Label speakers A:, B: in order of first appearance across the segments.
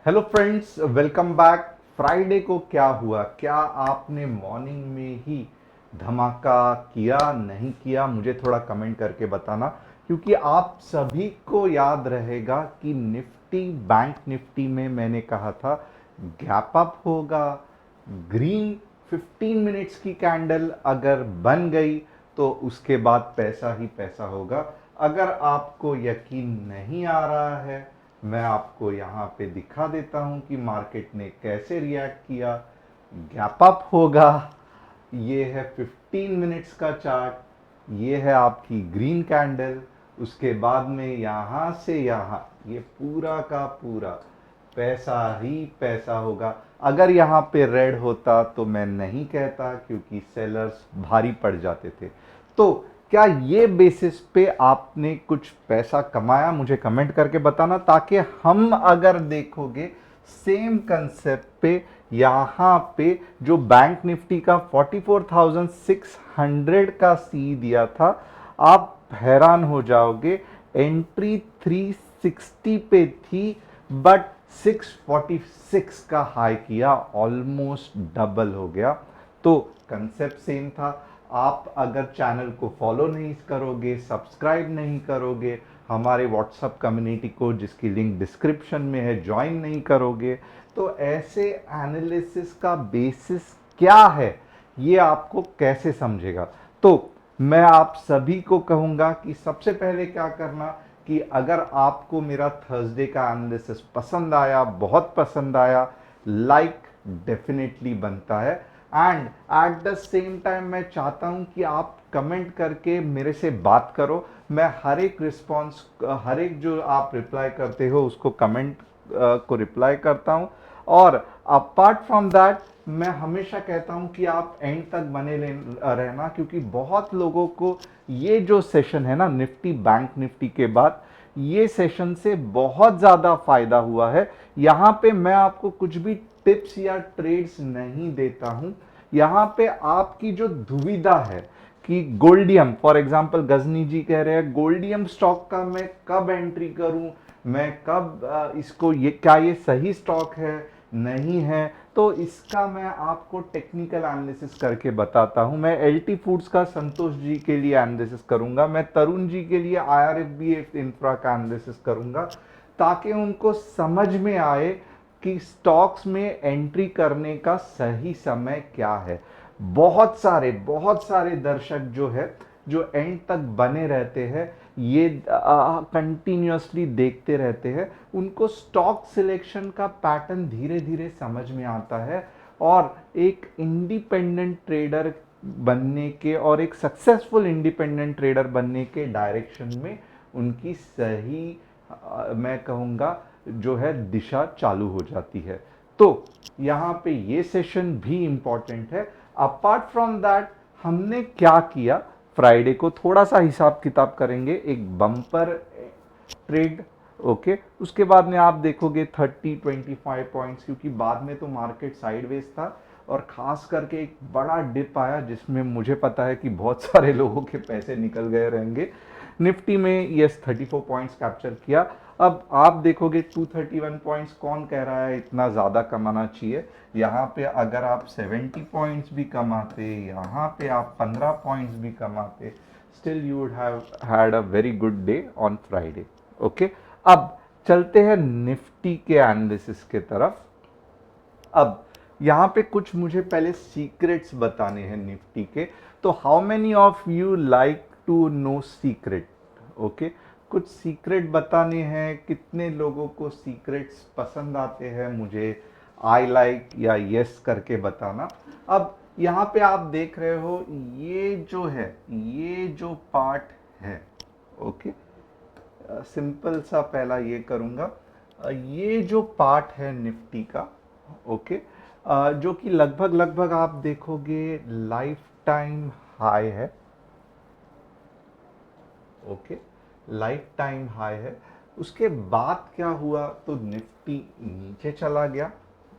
A: Hello friends, welcome back. Friday को क्या हुआ? क्या आपने मॉर्निंग में ही धमाका किया, नहीं किया? मुझे थोड़ा कमेंट करके बताना, क्योंकि आप सभी को याद रहेगा कि निफ्टी, बैंक निफ्टी में मैंने कहा था गैप अप होगा। ग्रीन 15 मिनट्स की कैंडल अगर बन गई तो उसके बाद पैसा ही पैसा होगा। अगर आपको यकीन नहीं आ रहा है, मैं आपको यहाँ पे दिखा देता हूँ कि मार्केट ने कैसे रिएक्ट किया। गैप अप होगा। ये है 15 मिनट्स का चार्ट, ये है आपकी ग्रीन कैंडल। उसके बाद में यहाँ से यहाँ ये पूरा का पूरा पैसा ही पैसा होगा। अगर यहाँ पे रेड होता तो मैं नहीं कहता, क्योंकि सेलर्स भारी पड़ जाते थे। तो क्या ये बेसिस पे आपने कुछ पैसा कमाया? मुझे कमेंट करके बताना, ताकि हम अगर देखोगे सेम कंसेप्ट पे यहाँ पे जो बैंक निफ्टी का 44,600 का सी दिया था, आप हैरान हो जाओगे। एंट्री 360 पे थी, बट 646 का हाई किया, ऑलमोस्ट डबल हो गया। तो कंसेप्ट सेम था। आप अगर चैनल को फॉलो नहीं करोगे, सब्सक्राइब नहीं करोगे, हमारे व्हाट्सएप कम्युनिटी को, जिसकी लिंक डिस्क्रिप्शन में है, ज्वाइन नहीं करोगे, तो ऐसे एनालिसिस का बेसिस क्या है ये आपको कैसे समझेगा? तो मैं आप सभी को कहूंगा कि सबसे पहले क्या करना, कि अगर आपको मेरा थर्सडे का एनालिसिस पसंद आया, बहुत पसंद आया, लाइक डेफिनेटली बनता है। And at the same time मैं चाहता हूं कि आप कमेंट करके मेरे से बात करो। मैं हर एक रिस्पॉन्स, हर एक जो आप रिप्लाई करते हो उसको, कमेंट को रिप्लाई करता हूं। और अपार्ट फ्रॉम दैट, मैं हमेशा कहता हूं कि आप एंड तक बने रहना, क्योंकि बहुत लोगों को ये जो सेशन है ना, निफ्टी बैंक निफ्टी के बाद, ये सेशन से बहुत ज्यादा फायदा हुआ है। यहां पे मैं आपको कुछ भी टिप्स या ट्रेड्स नहीं देता हूं। यहां पे आपकी जो दुविधा है कि गोल्डियम, फॉर एग्जांपल गजनी जी कह रहे हैं गोल्डियम स्टॉक का मैं कब एंट्री करूं, मैं कब इसको, ये क्या ये सही स्टॉक है, नहीं है? तो इसका मैं आपको टेक्निकल एनालिसिस करके बताता हूं। मैं एलटी फूड्स का संतोष जी के लिए एनालिसिस करूंगा, मैं तरुण जी के लिए आईआरएफबी इंफ्रा का एनालिसिस करूंगा, ताकि उनको समझ में आए कि स्टॉक्स में एंट्री करने का सही समय क्या है। बहुत सारे दर्शक जो है, जो एंड तक बने रहते हैं, ये कंटिन्यूअसली देखते रहते हैं, उनको स्टॉक सिलेक्शन का पैटर्न धीरे धीरे समझ में आता है। और एक इंडिपेंडेंट ट्रेडर बनने के, और एक सक्सेसफुल इंडिपेंडेंट ट्रेडर बनने के डायरेक्शन में उनकी सही, मैं कहूँगा, जो है दिशा चालू हो जाती है। तो यहाँ पे ये सेशन भी इंपॉर्टेंट है। अपार्ट फ्रॉम दैट, हमने क्या किया फ्राइडे को, थोड़ा सा हिसाब किताब करेंगे। एक बम्पर ट्रेड, ओके। उसके बाद में आप देखोगे 30-25 पॉइंट्स, क्योंकि बाद में तो मार्केट साइडवेज था, और खास करके एक बड़ा डिप आया जिसमें मुझे पता है कि बहुत सारे लोगों के पैसे निकल गए रहेंगे। निफ्टी में यस 34 पॉइंट्स कैप्चर किया। अब आप देखोगे 231 पॉइंट्स, कौन कह रहा है इतना ज़्यादा कमाना चाहिए? यहाँ पे अगर आप 70 पॉइंट्स भी कमाते, यहाँ पे आप 15 पॉइंट्स भी कमाते, still you would have had a very good day on Friday. Okay, अब चलते हैं निफ्टी के एनालिसिस के तरफ। अब यहाँ पे कुछ मुझे पहले सीक्रेट्स बताने हैं निफ्टी के। तो how many of you like to know secret? Okay, कुछ सीक्रेट बताने हैं। कितने लोगों को सीक्रेट्स पसंद आते हैं, मुझे आई लाइक या यस करके बताना। अब यहाँ पे आप देख रहे हो, ये जो है, ये जो पार्ट है, ओके, सिंपल सा पहला ये करूंगा। ये जो पार्ट है निफ्टी का, ओके, जो कि लगभग लगभग आप देखोगे लाइफ टाइम हाई है, ओके, लाइफ टाइम हाई है। उसके बाद क्या हुआ, तो निफ्टी नीचे चला गया,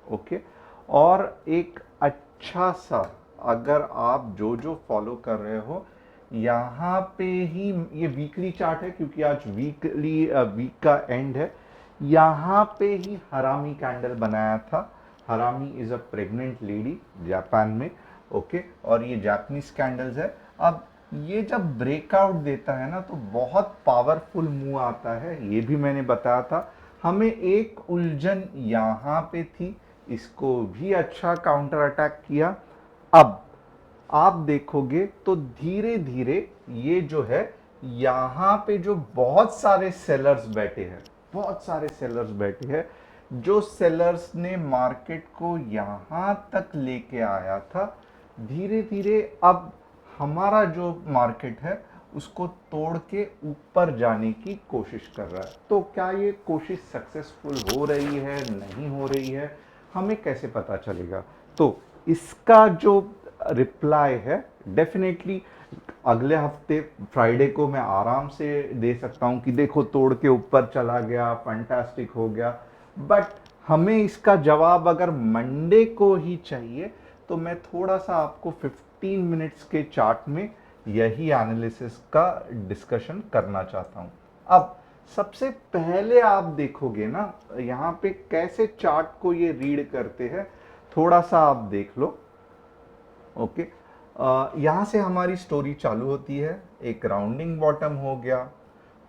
A: ओके। और एक अच्छा सा, अगर आप जो जो फॉलो कर रहे हो, यहाँ पे ही, ये वीकली चार्ट है क्योंकि आज वीक का एंड है। यहाँ पे ही हरामी कैंडल बनाया था। हरामी is a pregnant lady Japan में, ओके, और ये जापानीज कैंडल्स है। अब ये जब ब्रेकआउट देता है ना तो बहुत पावरफुल मूव आता है, ये भी मैंने बताया था। हमें एक उलझन यहाँ पे थी, इसको भी अच्छा काउंटर अटैक किया। अब आप देखोगे तो धीरे धीरे ये जो है, यहाँ पे जो बहुत सारे सेलर्स बैठे हैं, बहुत सारे सेलर्स बैठे हैं, जो सेलर्स ने मार्केट को यहाँ तक लेके आया था, धीरे धीरे अब हमारा जो मार्केट है उसको तोड़ के ऊपर जाने की कोशिश कर रहा है। तो क्या ये कोशिश सक्सेसफुल हो रही है, नहीं हो रही है, हमें कैसे पता चलेगा? तो इसका जो रिप्लाई है डेफिनेटली अगले हफ्ते फ्राइडे को मैं आराम से दे सकता हूं कि देखो तोड़ के ऊपर चला गया, फैंटास्टिक हो गया। बट हमें इसका जवाब अगर मंडे को ही चाहिए तो मैं थोड़ा सा आपको 15 मिनट्स के चार्ट में यही एनालिसिस का डिस्कशन करना चाहता हूं। अब सबसे पहले आप देखोगे ना यहाँ पे कैसे चार्ट को ये रीड करते हैं, थोड़ा सा आप देख लो। ओके, यहाँ से हमारी स्टोरी चालू होती है, एक राउंडिंग बॉटम हो गया,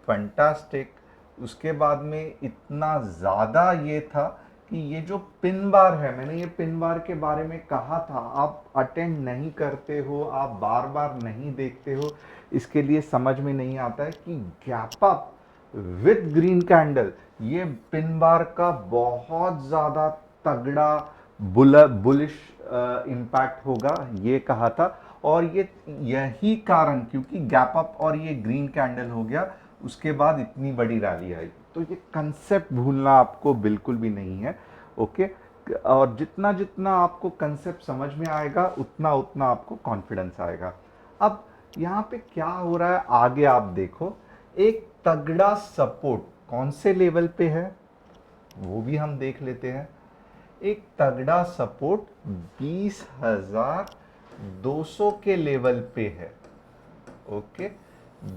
A: फंटास्टिक। उसके बाद में इतना ज़्यादा ये था कि ये जो पिन बार है, मैंने ये पिन बार के बारे में कहा था, आप अटेंड नहीं करते हो, आप बार बार नहीं देखते हो, इसके लिए समझ में नहीं आता है कि gap up with green candle ये पिन बार का बहुत ज़्यादा तगड़ा बुलिश इम्पैक्ट होगा, ये कहा था। और ये यही कारण, क्योंकि गैप अप और ये ग्रीन कैंडल हो गया, उसके बाद इतनी बड़ी रैली आई। तो ये कंसेप्ट भूलना आपको बिल्कुल भी नहीं है, ओके। और जितना जितना आपको कंसेप्ट समझ में आएगा उतना उतना आपको कॉन्फिडेंस आएगा। अब यहाँ पे क्या हो रहा है आगे आप देखो, एक तगड़ा सपोर्ट कौन से लेवल पे है वो भी हम देख लेते हैं। एक तगड़ा सपोर्ट 20,200 के लेवल पे है, ओके,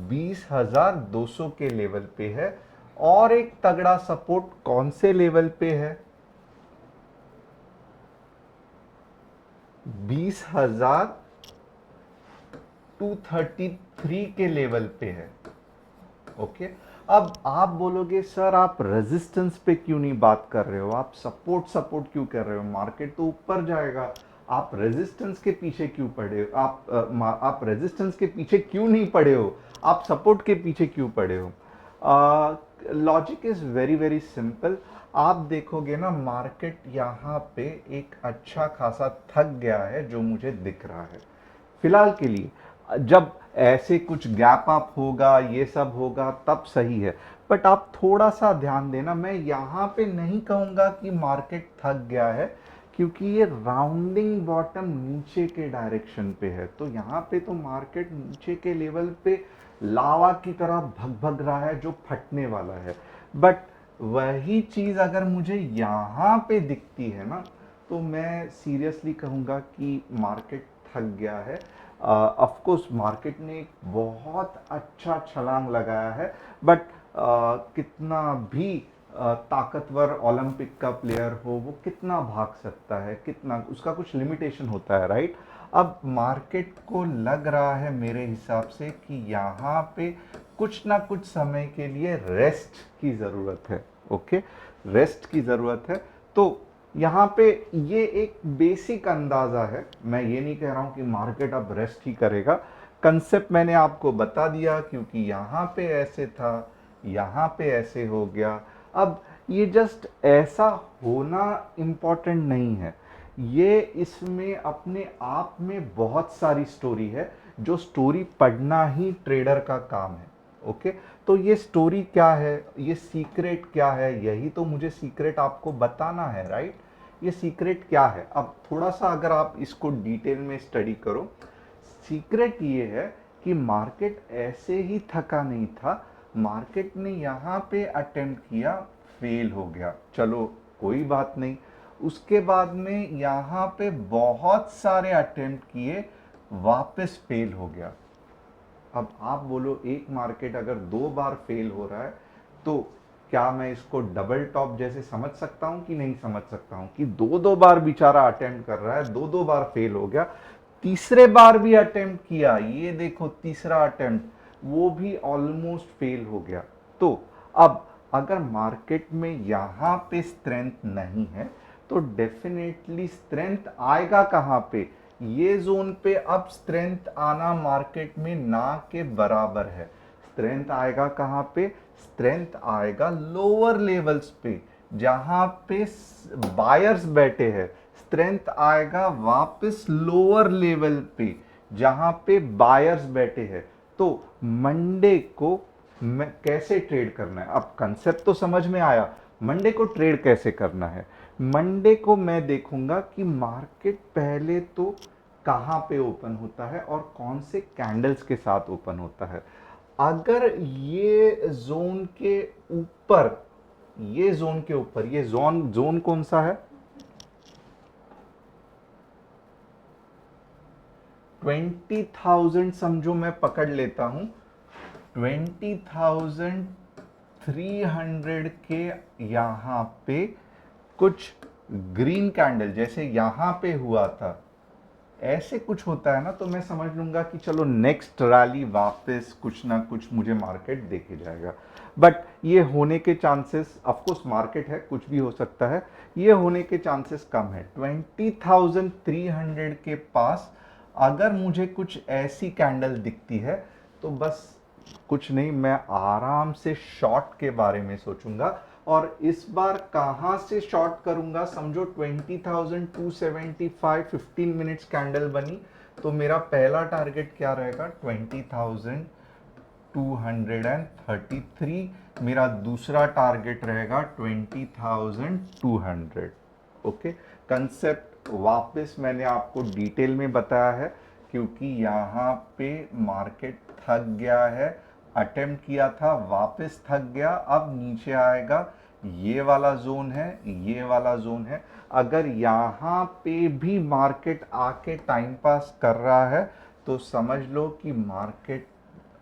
A: 20,200 के लेवल पे है। और एक तगड़ा सपोर्ट कौन से लेवल पे है? 20,233 के लेवल पे है, ओके। अब आप बोलोगे सर आप रेजिस्टेंस पे क्यों नहीं बात कर रहे हो, आप सपोर्ट सपोर्ट क्यों कर रहे हो, मार्केट तो ऊपर जाएगा, आप रेजिस्टेंस के पीछे क्यों पड़े हो, आप रेजिस्टेंस के पीछे क्यों नहीं पड़े हो, आप सपोर्ट के पीछे क्यों पड़े हो? Logic is very very simple. आप देखोगे ना मार्केट यहाँ पे एक अच्छा खासा थक गया है जो मुझे दिख रहा है फिलहाल के लिए। जब ऐसे कुछ गैप अप होगा, ये सब होगा, तब सही है। बट आप थोड़ा सा ध्यान देना, मैं यहाँ पे नहीं कहूँगा कि मार्केट थक गया है, क्योंकि ये राउंडिंग बॉटम नीचे के डायरेक्शन पे है। तो यहाँ पे तो मार्केट नीचे के लेवल पे लावा की तरह भग भग रहा है जो फटने वाला है। बट वही चीज़ अगर मुझे यहाँ पे दिखती है ना, तो मैं सीरियसली कहूँगा कि मार्केट थक गया है। ऑफ कोर्स मार्केट ने एक बहुत अच्छा छलांग लगाया है, बट कितना भी ताकतवर ओलंपिक का प्लेयर हो वो कितना भाग सकता है, कितना, उसका कुछ लिमिटेशन होता है, राइट। अब मार्केट को लग रहा है मेरे हिसाब से कि यहाँ पे कुछ ना कुछ समय के लिए रेस्ट की ज़रूरत है, ओके, रेस्ट की ज़रूरत है। तो यहाँ पे ये एक बेसिक अंदाज़ा है, मैं ये नहीं कह रहा हूँ कि मार्केट अब रेस्ट ही करेगा। कंसेप्ट मैंने आपको बता दिया, क्योंकि यहाँ पे ऐसे था, यहाँ पे ऐसे हो गया। अब ये जस्ट ऐसा होना इम्पॉर्टेंट नहीं है, ये इसमें अपने आप में बहुत सारी स्टोरी है, जो स्टोरी पढ़ना ही ट्रेडर का काम है, ओके। तो ये स्टोरी क्या है, ये सीक्रेट क्या है, यही तो मुझे सीक्रेट आपको बताना है, राइट। ये सीक्रेट क्या है? अब थोड़ा सा अगर आप इसको डिटेल में स्टडी करो, सीक्रेट ये है कि मार्केट ऐसे ही थका नहीं था, मार्केट ने यहाँ पे अटेम्प्ट किया, फेल हो गया, चलो कोई बात नहीं। उसके बाद में यहाँ पे बहुत सारे अटेम्प्ट किए, वापस फेल हो गया। अब आप बोलो एक मार्केट अगर 2 बार फेल हो रहा है तो क्या मैं इसको डबल टॉप जैसे समझ सकता हूं कि नहीं समझ सकता हूं, कि दो दो बार बेचारा अटेम्प्ट कर रहा है, दो दो बार फेल हो गया, तीसरे बार भी अटेम्प्ट किया, ये देखो तीसरा अटेम्प्ट, वो भी ऑलमोस्ट फेल हो गया। तो अब अगर मार्केट में यहां पे स्ट्रेंथ नहीं है तो डेफिनेटली स्ट्रेंथ आएगा कहां पे, ये जोन पे अब स्ट्रेंथ आना मार्केट में ना के बराबर है। स्ट्रेंथ आएगा कहां पे, स्ट्रेंथ आएगा लोअर लेवल्स पे जहां पे बायर्स बैठे हैं, स्ट्रेंथ आएगा वापस लोअर लेवल पे जहां पे बायर्स बैठे हैं। तो मंडे को मैं कैसे ट्रेड करना है, अब कंसेप्ट तो समझ में आया। मंडे को ट्रेड कैसे करना है, मंडे को मैं देखूंगा कि मार्केट पहले तो कहां पे ओपन होता है और कौन से कैंडल्स के साथ ओपन होता है। अगर ये जोन के ऊपर, ये जोन के ऊपर, ये जोन जोन कौन सा है, 20,000 समझो मैं पकड़ लेता हूं, 20,300 के यहां पे कुछ ग्रीन कैंडल जैसे यहां पे हुआ था, ऐसे कुछ होता है ना, तो मैं समझ लूंगा कि चलो नेक्स्ट रैली वापस कुछ ना कुछ मुझे मार्केट देखे जाएगा। बट ये होने के चांसेस, ऑफ कोर्स मार्केट है, कुछ भी हो सकता है, ये होने के चांसेस कम है। 20,300 के पास अगर मुझे कुछ ऐसी कैंडल दिखती है तो बस कुछ नहीं, मैं आराम से शॉर्ट के बारे में सोचूंगा। और इस बार कहां से शॉर्ट करूंगा, समझो 20,275 15 मिनट्स कैंडल बनी, तो मेरा पहला टारगेट क्या रहेगा, 20,233, मेरा दूसरा टारगेट रहेगा 20,200। ओके, कंसेप्ट वापस मैंने आपको डिटेल में बताया है, क्योंकि यहाँ पे मार्केट थक गया है, अटेम्प्ट किया था, वापस थक गया, अब नीचे आएगा, ये वाला जोन है, ये वाला जोन है। अगर यहाँ पे भी मार्केट आके टाइम पास कर रहा है तो समझ लो कि मार्केट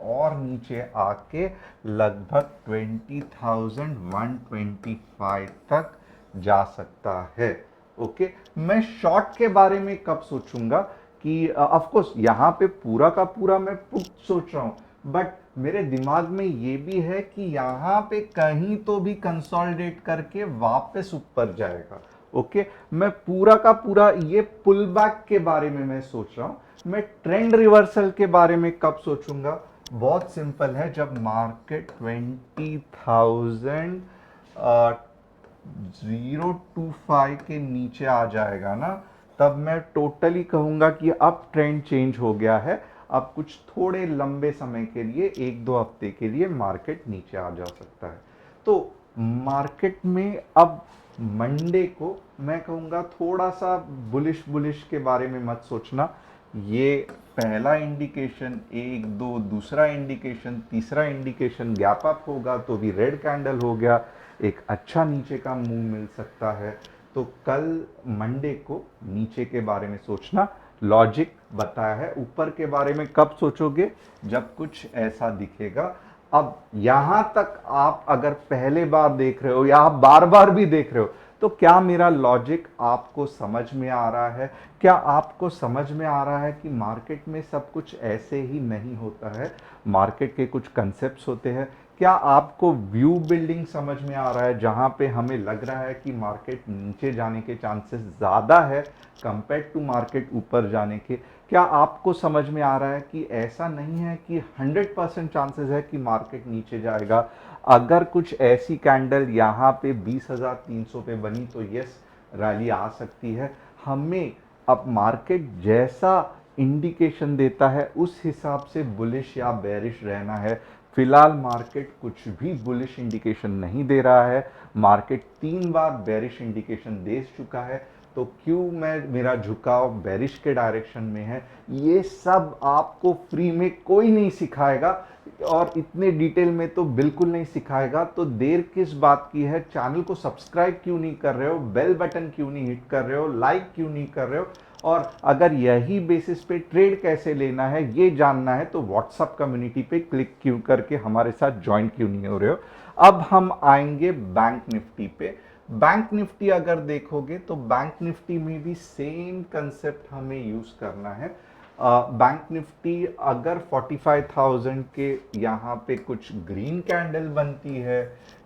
A: और नीचे आके लगभग 20,125 तक जा सकता है। ओके, मैं शॉर्ट के बारे में कब सोचूंगा कि ऑफ कोर्स यहाँ पे पूरा का पूरा मैं पुट सोच रहा हूँ, बट मेरे दिमाग में ये भी है कि यहाँ पे कहीं तो भी कंसोलिडेट करके वापस ऊपर जाएगा। ओके, मैं पूरा का पूरा ये पुल बैक के बारे में मैं सोच रहा हूँ। मैं ट्रेंड रिवर्सल के बारे में कब सोचूंगा, बहुत सिंपल है, जब मार्केट 20,025 के नीचे आ जाएगा ना, तब मैं टोटली कहूंगा कि अब ट्रेंड चेंज हो गया है, अब कुछ थोड़े लंबे समय के लिए, एक दो हफ्ते के लिए मार्केट नीचे आ जा सकता है। तो मार्केट में अब मंडे को मैं कहूंगा थोड़ा सा बुलिश बुलिश के बारे में मत सोचना। ये पहला इंडिकेशन, एक दो, दूसरा इंडिकेशन, तीसरा इंडिकेशन, गैप अप होगा तो भी रेड कैंडल हो गया, एक अच्छा नीचे का मूव मिल सकता है। तो कल मंडे को नीचे के बारे में सोचना, लॉजिक बताया है। ऊपर के बारे में कब सोचोगे, जब कुछ ऐसा दिखेगा। अब यहां तक आप अगर पहले बार देख रहे हो या आप बार बार भी देख रहे हो, तो क्या मेरा लॉजिक आपको समझ में आ रहा है, क्या आपको समझ में आ रहा है कि मार्केट में सब कुछ ऐसे ही नहीं होता है, मार्केट के कुछ कंसेप्ट्स होते हैं। क्या आपको व्यू बिल्डिंग समझ में आ रहा है, जहां पे हमें लग रहा है कि मार्केट नीचे जाने के चांसेस ज़्यादा है कंपेयर टू मार्केट ऊपर जाने के। क्या आपको समझ में आ रहा है कि ऐसा नहीं है कि 100% चांसेस है कि मार्केट नीचे जाएगा। अगर कुछ ऐसी कैंडल यहाँ पे 20,300 पे बनी तो यस, रैली आ सकती है। हमें अब मार्केट जैसा इंडिकेशन देता है उस हिसाब से बुलिश या बेरिश रहना है। फिलहाल मार्केट कुछ भी बुलिश इंडिकेशन नहीं दे रहा है, मार्केट 3 बार बेरिश इंडिकेशन दे चुका है, तो क्यों मैं, मेरा झुकाव बेरिश के डायरेक्शन में है। ये सब आपको फ्री में कोई नहीं सिखाएगा और इतने डिटेल में तो बिल्कुल नहीं सिखाएगा। तो देर किस बात की है, चैनल को सब्सक्राइब क्यों नहीं कर रहे हो, बेल बटन क्यों नहीं हिट कर रहे हो, लाइक क्यों नहीं कर रहे हो, और अगर यही बेसिस पे ट्रेड कैसे लेना है ये जानना है तो व्हाट्सएप कम्युनिटी पे क्लिक क्यों करके हमारे साथ ज्वाइन क्यों नहीं हो रहे हो। अब हम आएंगे बैंक निफ्टी पे। बैंक निफ्टी अगर देखोगे तो बैंक निफ्टी में भी सेम कंसेप्ट हमें यूज करना है। बैंक निफ्टी अगर 45,000 के यहाँ पे कुछ ग्रीन कैंडल बनती है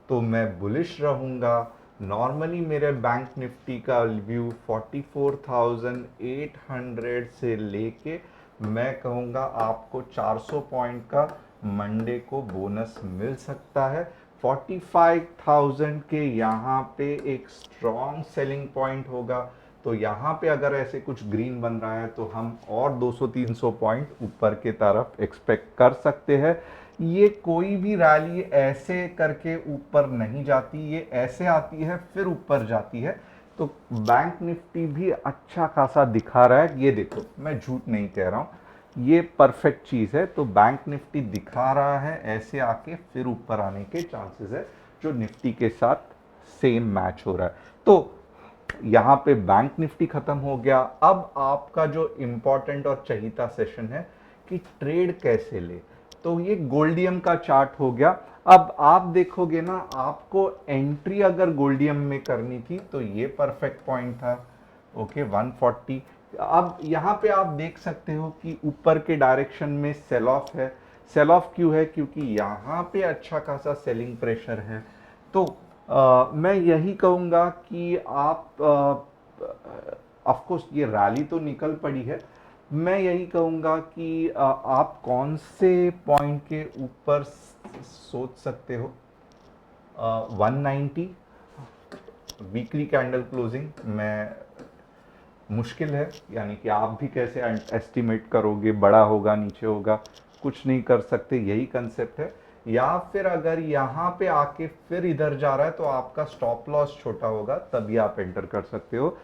A: तो मैं बुलिश रहूंगा। नॉर्मली मेरे बैंक निफ्टी का व्यू 44,800 से लेके मैं कहूँगा आपको 400 पॉइंट का मंडे को बोनस मिल सकता है। 45,000 के यहाँ पे एक स्ट्रॉन्ग सेलिंग पॉइंट होगा, तो यहाँ पे अगर ऐसे कुछ ग्रीन बन रहा है तो हम और 200-300 पॉइंट ऊपर के तरफ एक्सपेक्ट कर सकते हैं। ये कोई भी रैली ऐसे करके ऊपर नहीं जाती, ये ऐसे आती है फिर ऊपर जाती है। तो बैंक निफ्टी भी अच्छा खासा दिखा रहा है, ये देखो मैं झूठ नहीं कह रहा हूँ, ये परफेक्ट चीज़ है। तो बैंक निफ्टी दिखा रहा है ऐसे आके फिर ऊपर आने के चांसेस है, जो निफ्टी के साथ सेम मैच हो रहा है। तो यहाँ पे बैंक निफ्टी खत्म हो गया। अब आपका जो इंपॉर्टेंट और चहीता सेशन है कि ट्रेड कैसे ले, तो ये गोल्डियम का चार्ट हो गया। अब आप देखोगे ना, आपको एंट्री अगर गोल्डियम में करनी थी तो ये परफेक्ट पॉइंट था, ओके 140। अब यहाँ पे आप देख सकते हो कि ऊपर के डायरेक्शन में सेल ऑफ है। सेल ऑफ क्यों है? क्योंकि यहाँ पे अच्छा खासा सेलिंग प्रेशर है। तो मैं यही कहूँगा कि आप ऑफ कोर्स ये रैली तो निकल पड़ी है, मैं यही कहूँगा कि आप कौन से पॉइंट के ऊपर सोच सकते हो। 190 वीकली कैंडल क्लोजिंग में मुश्किल है, यानी कि आप भी कैसे एस्टिमेट करोगे, बड़ा होगा नीचे होगा, कुछ नहीं कर सकते, यही कंसेप्ट है। या फिर अगर यहाँ पे आके फिर इधर जा रहा है तो आपका स्टॉप लॉस छोटा होगा, तभी आप एंटर कर सकते हो।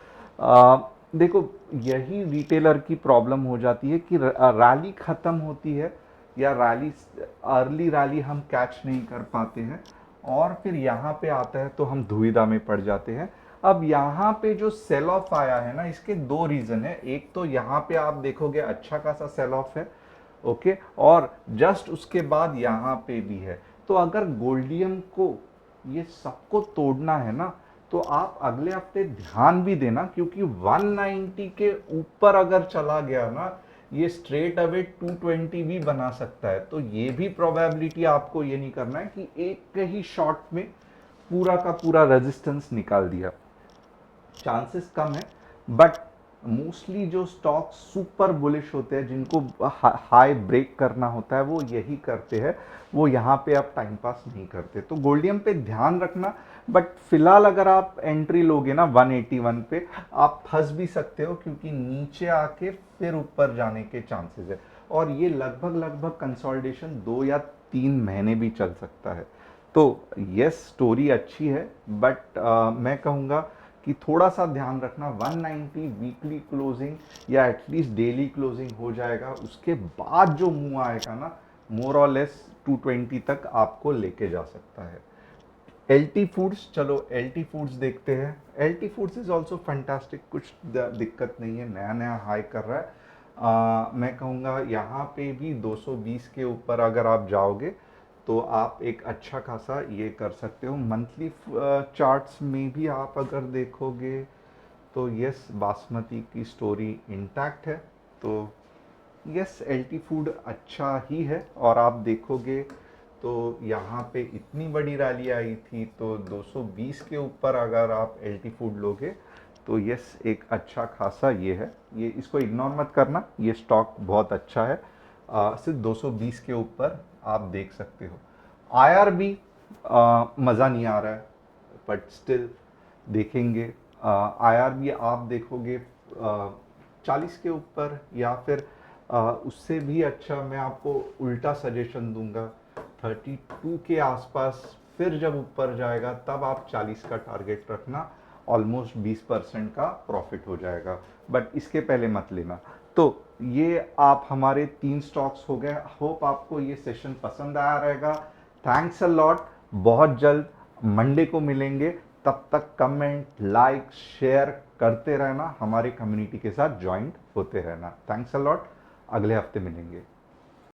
A: देखो यही रिटेलर की प्रॉब्लम हो जाती है कि रैली खत्म होती है या रैली अर्ली रैली हम कैच नहीं कर पाते हैं, और फिर यहाँ पे आता है तो हम दुविधा में पड़ जाते हैं। अब यहाँ पे जो सेल ऑफ आया है ना, इसके दो रीजन है। एक तो यहाँ पे आप देखोगे अच्छा खासा सेल ऑफ है, ओके, और जस्ट उसके बाद यहाँ पे भी है। तो अगर गोल्डियम को ये सबको तोड़ना है ना, तो आप अगले हफ्ते ध्यान भी देना, क्योंकि 190 के ऊपर अगर चला गया ना, ये स्ट्रेट अवे 220 भी बना सकता है। तो ये भी प्रोबेबिलिटी आपको ये नहीं करना है कि एक ही शॉट में पूरा का पूरा रेजिस्टेंस निकाल दिया, चांसेस कम है। बट मोस्टली जो स्टॉक सुपर बुलिश होते हैं, जिनको हाई ब्रेक करना होता है, वो यही करते हैं, वो यहाँ पे आप टाइम पास नहीं करते। तो गोल्डियम पे ध्यान रखना। बट फिलहाल अगर आप एंट्री लोगे ना 181 पे, आप फंस भी सकते हो, क्योंकि नीचे आके फिर ऊपर जाने के चांसेस है, और ये लगभग कंसोलिडेशन 2 या 3 महीने भी चल सकता है। तो यस स्टोरी अच्छी है, बट मैं कहूँगा कि थोड़ा सा ध्यान रखना। 190 वीकली क्लोजिंग या एटलीस्ट डेली क्लोजिंग हो जाएगा, उसके बाद जो मूव आएगा ना, मोर और लेस 220 तक आपको लेके जा सकता है। एलटी फूड्स, चलो एलटी फूड्स देखते हैं। LT foods is also fantastic, कुछ दिक्कत नहीं है, नया नया हाई कर रहा है। मैं कहूँगा यहाँ पे भी 220 के ऊपर अगर आप जाओगे तो आप एक अच्छा खासा ये कर सकते हो। मंथली चार्ट्स में भी आप अगर देखोगे तो यस बासमती की स्टोरी इंटैक्ट है। तो यस एलटी फूड अच्छा ही है, और आप देखोगे तो यहाँ पे इतनी बड़ी रैली आई थी, तो 220 के ऊपर अगर आप एलटी फूड लोगे तो यस एक अच्छा खासा ये है, ये इसको इग्नोर मत करना, ये स्टॉक बहुत अच्छा है। सिर्फ 220 के ऊपर आप देख सकते हो। आईआरबी मज़ा नहीं आ रहा है, बट स्टिल देखेंगे। आईआरबी आप देखोगे 40 के ऊपर, या फिर उससे भी अच्छा मैं आपको उल्टा सजेशन दूंगा, 32 के आसपास फिर जब ऊपर जाएगा तब आप 40 का टारगेट रखना, ऑलमोस्ट 20% का प्रॉफिट हो जाएगा, बट इसके पहले मत लेना। तो ये आप हमारे 3 स्टॉक्स हो गए। होप आपको ये सेशन पसंद आया रहेगा। Thanks a lot. बहुत जल्द मंडे को मिलेंगे, तब तक कमेंट लाइक शेयर करते रहना, हमारे कम्युनिटी के साथ ज्वाइंट होते रहना। थैंक्स अ लॉट, अगले हफ्ते मिलेंगे।